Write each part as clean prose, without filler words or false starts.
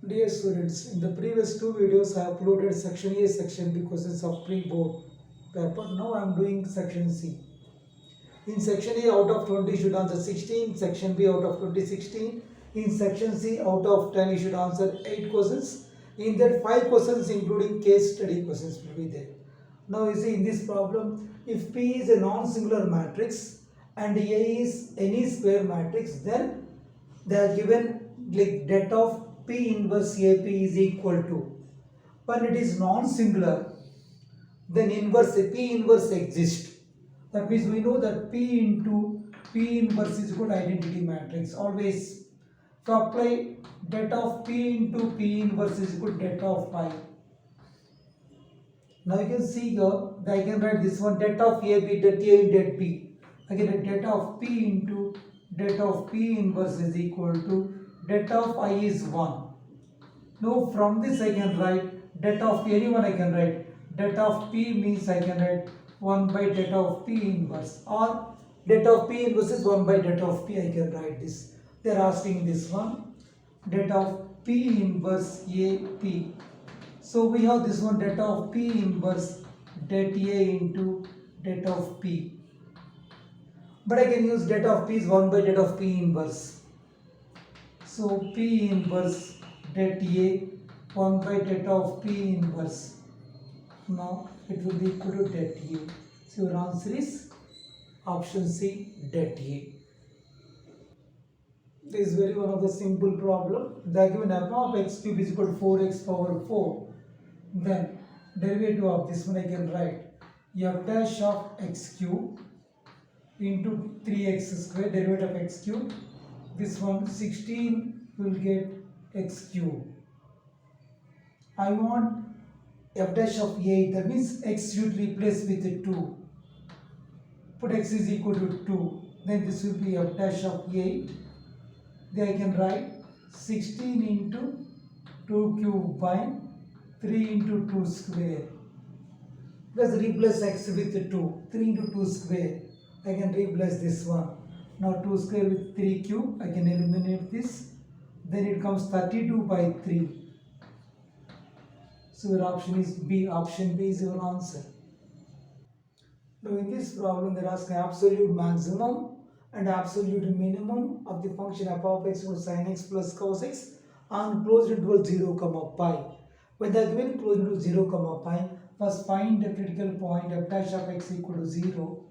Dear students, in the previous two videos I uploaded section A, section B questions of pre-board paper. Now I am doing section C. In section A out of 20 you should answer 16, section B out of 20 16. In section C out of 10 you should answer 8 questions. In that 5 questions including case study questions will be there. Now you see in this problem, if P is a non-singular matrix and A is any square matrix, then they are given like that of P inverse AP is equal to, when it is non-singular, then P inverse exists. That means we know that P into P inverse is equal to identity matrix. Always, if I apply that of P into P inverse is equal to that of pi. Now you can see here that I can write this one, that of AB, that A and that B. Again, that of P into that of P inverse is equal to that of I is 1. Now from this I can write that of anyone I can write. Dat of P means I can write 1 by dat of P inverse, or dat of P inverse is 1 by dat of P. I can write this. They are asking this one, dat of P inverse AP. So we have this one, dat of P inverse dat A into dat of P. But I can use dat of P is 1 by dat of P inverse. So P inverse dat A 1 by dat of P inverse. Now it will be equal to det A. So your answer is option C, det A. This is very one of the simple problem. They are given f of x cube is equal to 4x power 4. Then derivative of this one I can write f dash of x cube into 3x square, derivative of x cube. This one 16 will get x cube. I want f dash of 8, that means x should replace with 2. Put x is equal to 2. Then this will be f dash of 8. Then I can write 16 into 2 cube by 3 into 2 square. Plus replace x with 2. 3 into 2 square. I can replace this one. Now 2 square with 3 cube. I can eliminate this. Then it comes 32 by 3. So your option is B. Option B is your answer. Now in this problem they are asking absolute maximum and absolute minimum of the function f of x equal sin x plus cos x on closed interval 0 comma pi. When they are given closed interval 0 comma pi, first find the critical point f dash of x equal to 0.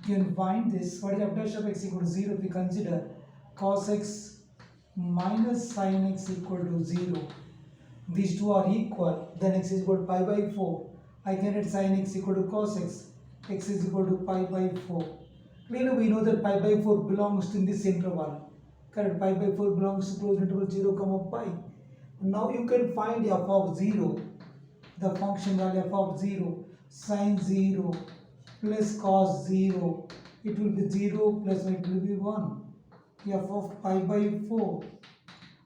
You can find this. What is f dash of x equal to 0? If we consider cos x minus sin x equal to 0. These two are equal, then x is equal to pi by 4. I can write sin x equal to cos x. X is equal to pi by 4. Clearly we know that pi by 4 belongs to this interval. Correct, pi by 4 belongs to closed interval 0 comma pi. Now you can find f of 0, the function value f of 0, sin 0 plus cos 0. It will be 0 plus it will be 1. F of pi by 4.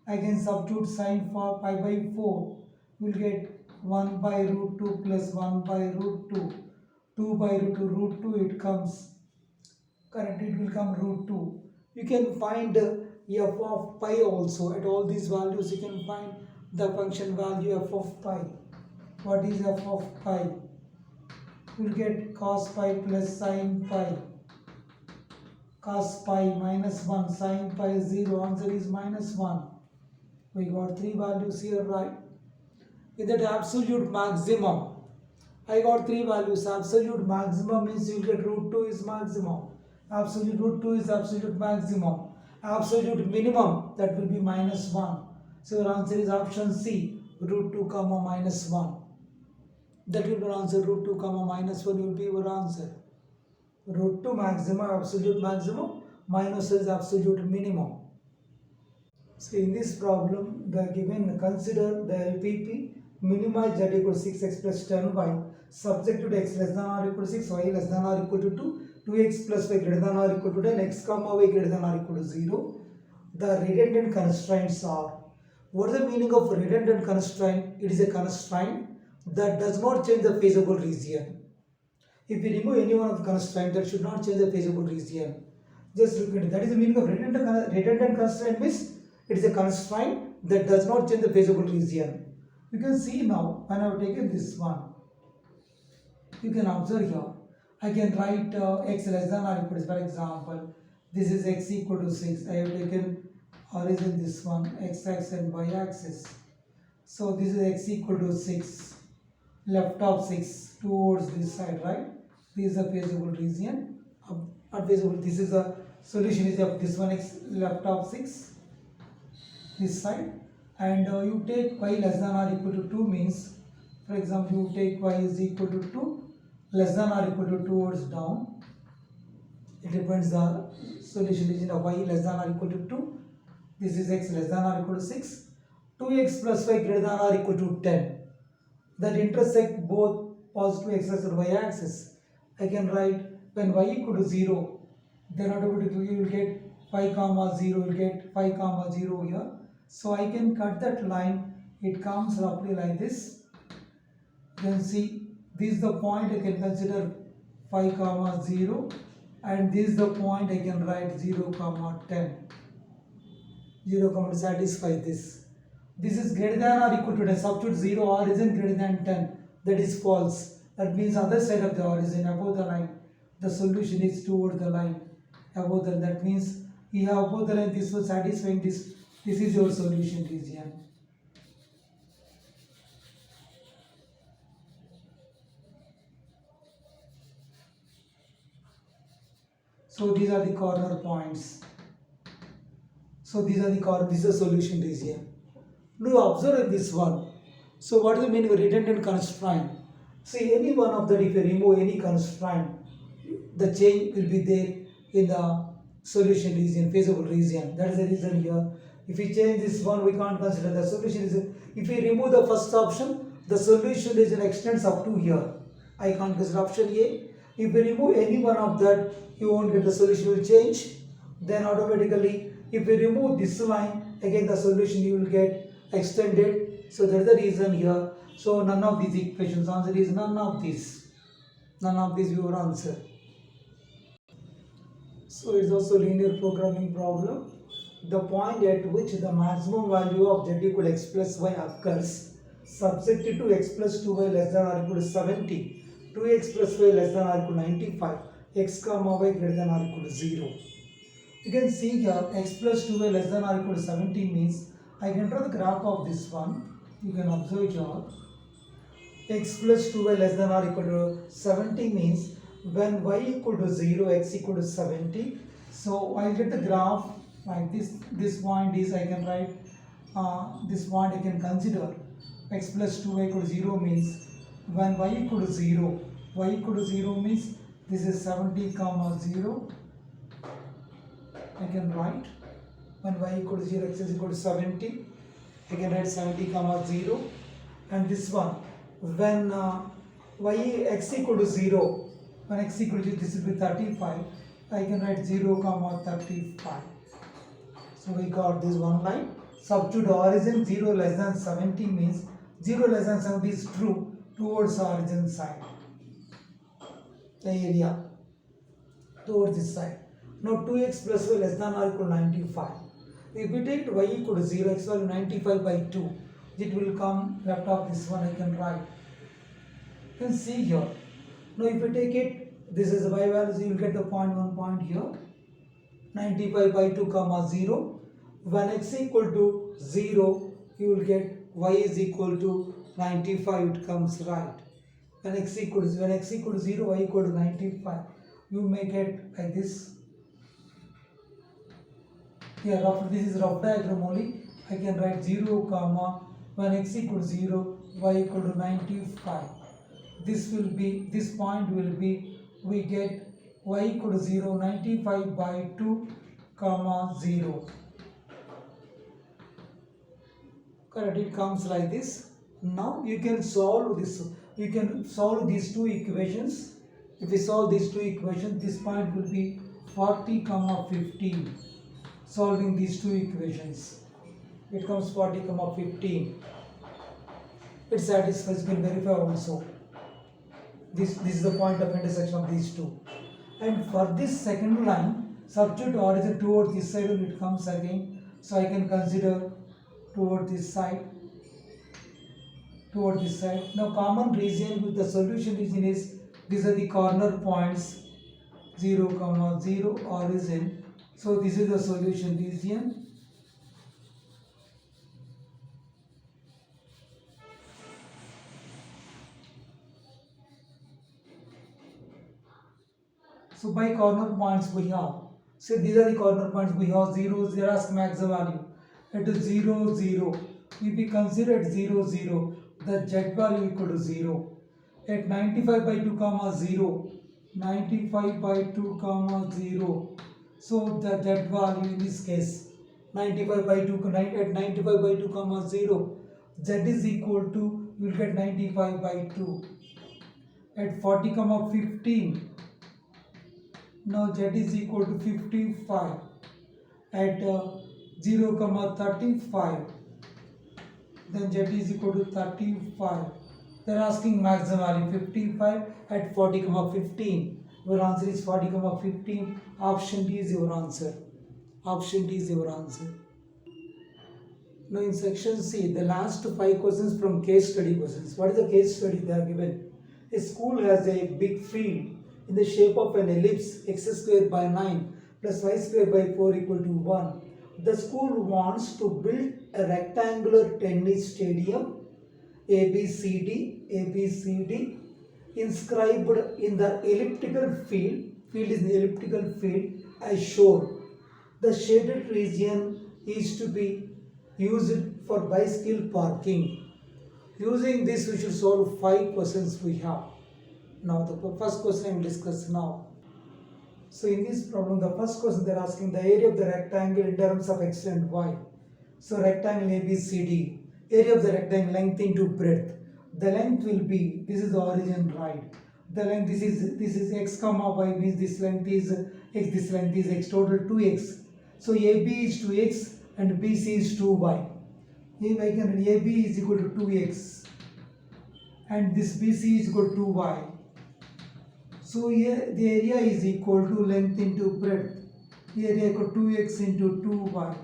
I can substitute sin for pi by 4. We'll get 1 by root 2 plus 1 by root 2. 2 by root 2 it comes. Correct, it will come root 2. You can find f of pi also. At all these values you can find the function value f of pi. What is f of pi? We'll get cos pi plus sin pi. Cos pi minus 1, sin pi is 0. Answer is minus 1. We got 3 values here, right? In that absolute maximum, I got 3 values. Absolute maximum means you get root 2 is maximum. Absolute root 2 is absolute maximum. Absolute minimum, that will be minus 1. So your answer is option C, root 2 comma minus 1. That will be your answer, root 2 comma minus 1 will be your answer. Root 2 maximum, absolute maximum, minus is absolute minimum. So in this problem, they are given, consider the LPP, minimize z equal to 6x plus 10y, subject to x less than or equal to 6, y less than or equal to 2, 2x plus y greater than or equal to 10, x comma y greater than or equal to 0. The redundant constraints are, what is the meaning of redundant constraint? It is a constraint that does not change the feasible region. If we remove any one of the constraint, that should not change the feasible region. Just look at it. That is the meaning of redundant constraint means it is a constraint that does not change the feasible region. You can see now when I have taken this one, you can observe here. I can write x less than or equal to, for example, this is x equal to 6. I have taken origin this one, x axis and y axis. So this is x equal to 6, left of 6 towards this side, right? This is a feasible region. Not feasible, this is the solution is of this one, x left of 6, this side. And you take y less than or equal to 2 means, for example, you take y is equal to 2, less than or equal to towards down. It depends the solution region of y less than or equal to 2. This is x less than or equal to 6. 2x plus y greater than or equal to 10. That intersect both positive x-axis and y-axis. I can write when y equal to 0, then automatically you will get 5 comma 0, you will get 5 comma 0 here. So I can cut that line. It comes roughly like this. You can see this is the point I can consider 5 comma 0, and this is the point I can write 0 comma 10. 0 comma to satisfy this. This is greater than or equal to 10. Substitute 0 origin greater than 10. That is false. That means other side of the origin above the line. The solution is toward the line above the. That means you have above the line. This will satisfy this. This is your solution region. So these are the corner points. So these are the corner. This is the solution region. Do you observe this one? So what does it mean by redundant constraint? See, any one of that, if you remove any constraint, the change will be there in the solution region, feasible region. That is the reason here. If we change this one, we can't consider the solution region. If we remove the first option, the solution region extends up to here. I can't consider option A. If we remove any one of that, you won't get the solution will change. Then automatically, if we remove this line, again the solution you will get extended. So that is the reason here. So none of these equations, answer is none of these. None of these your answer. So it's also linear programming problem. The point at which the maximum value of z equal x plus y occurs, subjected to x plus 2y less than or equal to 70, 2x plus y less than or equal to 95, x comma y greater than or equal to 0. You can see here x plus 2y less than or equal to 70 means I can draw the graph of this one. You can observe here x plus 2y less than or equal to 70 means when y equal to 0, x equal to 70. So I get the graph like this. This point is I can write this point I can consider x plus 2y equal to 0 means when y equal to 0, y equal to 0 means this is 70 comma 0. I can write when y equal to 0, x is equal to 70. I can write 70 comma 0. And this one, when x equal to 0, when x equal to 0, this will be 35. I can write 0 comma 35. So we got this one line. Substitute origin 0 less than 70 means 0 less than 70 is true towards the origin side. The area towards this side. Now 2x plus y less than or equal to 95. If we take y equal to 0, x value 95 by 2, it will come left of this one I can write. You can see here. Now if we take it, this is the y value, so you will get the point 1 point here. 95 by 2 comma 0. When x equal to 0, you will get y is equal to 95, it comes right. When x equal to 0, y equal to 95, you make it like this. Here, this is rough diagram only. I can write 0 comma when x equal to 0, y equal to 95. This point will be, we get y equal to 0, 95 by 2 comma 0. Correct, it comes like this. Now you can solve this. You can solve these two equations. If we solve these two equations, this point will be 40 comma 15. Solving these two equations, it comes 40 comma 15. It satisfies. You can verify also. This is the point of intersection of these two. And for this second line, substitute origin towards this side when it comes again. So I can consider toward this side, toward this side. Now common region with the solution region is, these are the corner points 0 comma 0 origin. So this is the solution region. So by corner points we have, so these are the corner points we have 0, 0 as maximum value. It is 0, 0. If we consider 0, 0, the z value equal to 0. At 95 by 2 comma 0, 95 by 2 comma 0. So the z value in this case, 95 by 2, at 95 by 2 comma 0, z is equal to, you will get 95 by 2. At 40 comma 15, now z is equal to 55. At 0 comma 35, then z is equal to 35. They are asking maximum value 55 at 40 comma 15. Your answer is 40 comma 15. Option D is your answer. Option D is your answer. Now in section C, the last 5 questions from case study questions. What is the case study they are given? A school has a big field in the shape of an ellipse, x square by 9 plus y square by 4 equal to 1. The school wants to build a rectangular tennis stadium ABCD inscribed in the elliptical field is the elliptical field as shown. The shaded region is to be used for bicycle parking. Using this, we should solve 5 questions we have. Now the first question I will discuss now. So in this problem, the first question they are asking the area of the rectangle in terms of x and y. So rectangle ABCD, area of the rectangle length into breadth. The length will be, this is the origin, right? The length, this is x comma y, means this length is x, this length is x, total 2x. So AB is 2x and BC is 2y. If I can, AB is equal to 2x and this BC is equal to y. So here the area is equal to length into breadth. Area equal to 2x into 2y.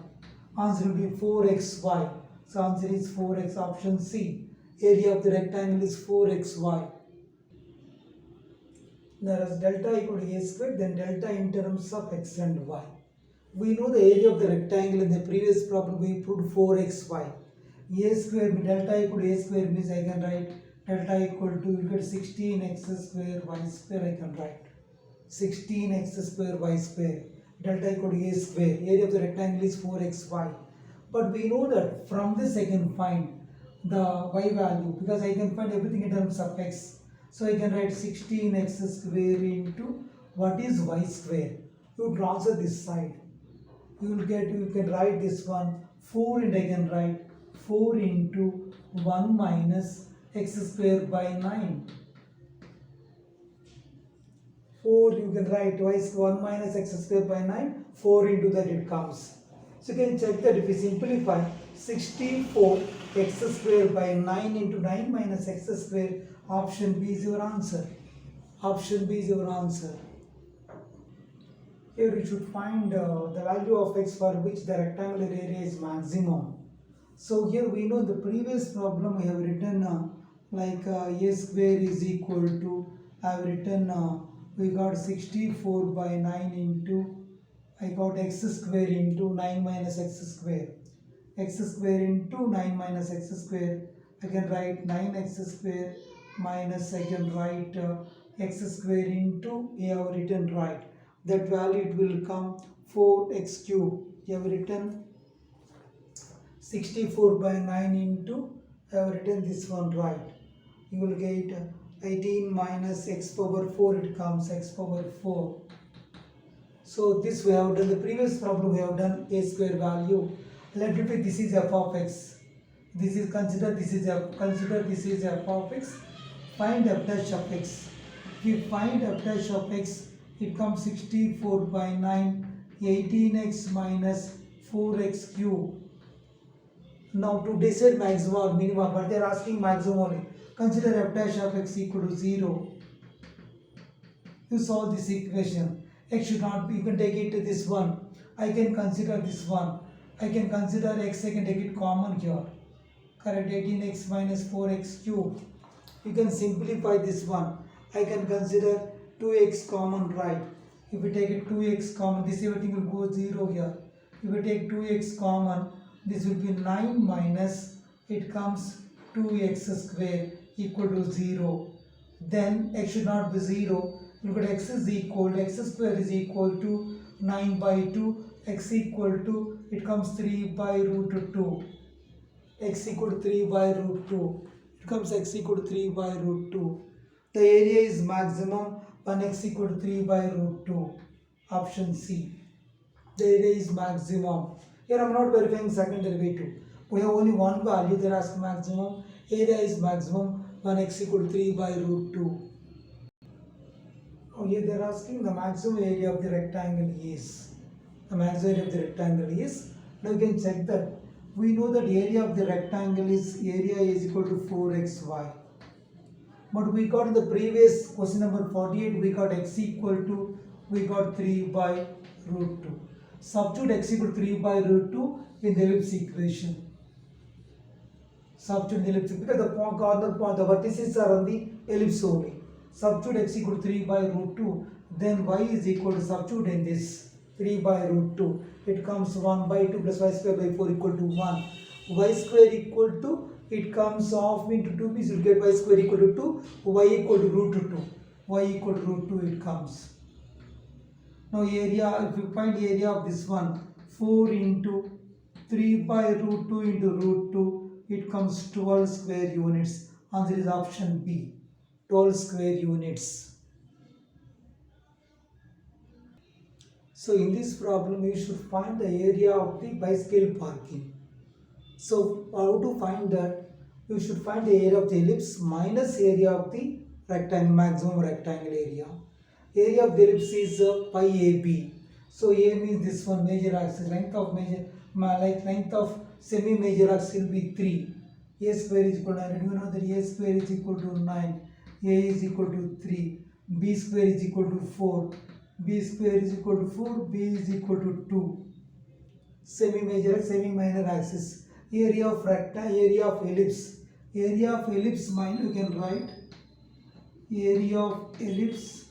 Answer will be 4xy. So answer is 4x, option C. Area of the rectangle is 4xy. Whereas delta equal to a square, then delta in terms of x and y. We know the area of the rectangle in the previous problem we proved 4xy. A square, delta equal to a square means I can write delta equal to, you get 16x square y square, I can write 16x square y square. Delta equal to a square. Area of the rectangle is 4xy. But we know that from this I can find the y value, because I can find everything in terms of x. So I can write 16x square into what is y square. You transfer this side. You can write this one 4, and I can write 4 into 1 minus x square by 9. 4 you can write twice 1 minus x square by 9, 4 into that it comes. So you can check that if we simplify 64 x square by 9 into 9 minus x square, option B is your answer. Option B is your answer. Here you should find the value of x for which the rectangular area is maximum. So here we know the previous problem I have written a square is equal to, I have written we got 64 by 9 into, I got x square into 9 minus x square. X square into 9 minus x square. I can write 9x square minus, I can write x square into, I have written right. That value it will come 4x cube. You have written 64 by 9 into, I have written this one right. You will get 18 minus x power 4, it comes x power 4. So this we have done, the previous problem we have done a square value. Let it be, this is f of x. This is consider this is f of x. Find f dash of x. If you find f dash of x, it comes 64 by 9, 18x minus 4x cube. Now to decide maximum or minimum, but they are asking maximum only. Consider f dash of x equal to 0. You solve this equation. X should not be, you can take it to this one. I can consider this one. I can consider x, I can take it common here. Correct, 18x minus 4x cube. You can simplify this one. I can consider 2x common, right? If we take it 2x common, this everything will go 0 here. If we take 2x common, this will be 9 minus, it comes 2x square equal to 0. Then x should not be 0. Look at x is equal, x square is equal to 9 by 2, x equal to, it comes 3 by root 2. X equal to 3 by root 2. It comes x equal to 3 by root 2. The area is maximum when x equal to 3 by root 2. Option C. The area is maximum. Here I am not verifying second derivative. We have only one value. They ask maximum. Area is maximum when x equal to 3 by root 2. Oh, here they are asking the maximum area of the rectangle is. The maximum area of the rectangle is. Now you can check that. We know that area of the rectangle is equal to 4xy. But we got in the previous question number 48, we got x equal to, we got 3 by root 2. Substitute x equal to 3 by root 2 in the ellipse equation. Substitute the ellipse because the corner point, the vertices are on the ellipse only. Substitute x equal to 3 by root 2. Then y is equal to substitute in this 3 by root 2. It comes 1 by 2 plus y square by 4 equal to 1. Y square equal to, it comes off into 2 pieces, you get y square equal to 2, y equal to root 2. Y equal to root 2 it comes. Now area, if you find the area of this one, 4 into 3 by root 2 into root 2, it comes 12 square units. Answer is option B, 12 square units. So in this problem, you should find the area of the bicycle parking. So how to find that? You should find the area of the ellipse minus area of the rectangle, maximum rectangle area. Area of the ellipse is pi AB. So A means this one major axis, length of semi-major axis will be 3. A square is equal to 9. You know that A square is equal to 9. A is equal to 3. B square is equal to 4. B square is equal to 4. B is equal to 2. Semi-major, semi-minor axis. Area of rectangle, area of ellipse. Area of ellipse minus, you can write area of ellipse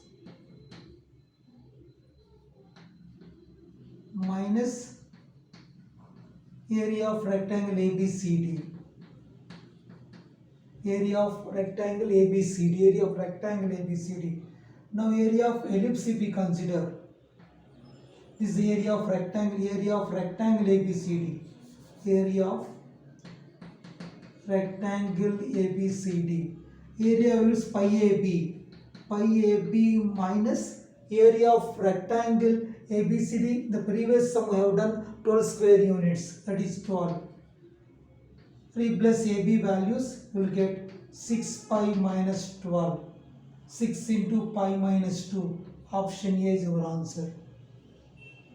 minus area of rectangle ABCD. Area of rectangle ABCD. Area of rectangle ABCD. Now area of ellipse if we consider. This is the area of rectangle ABCD. Area of rectangle ABCD. Area is pi AB. Pi AB minus area of rectangle ABCD. The previous sum we have done 12 square units. That is 12. Replace AB values, we will get 6 pi minus 12. 6 into pi minus 2. Option A is your answer.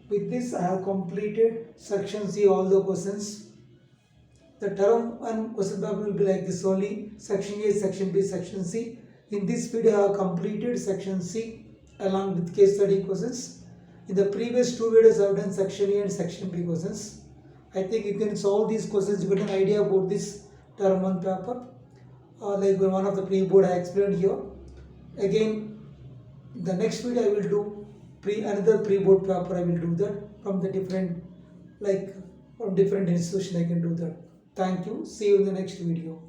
With this I have completed section C, all the questions. The term and question paper will be like this only. Section A, section B, section C. In this video I have completed section C along with case study questions. In the previous two videos I have done section A and section B questions. I think you can solve these questions, you get an idea about this term 1 paper. Like one of the pre-board I explained here. Again, the next video I will do another pre-board paper. I will do that from the different, like from different institution I can do that. Thank you. See you in the next video.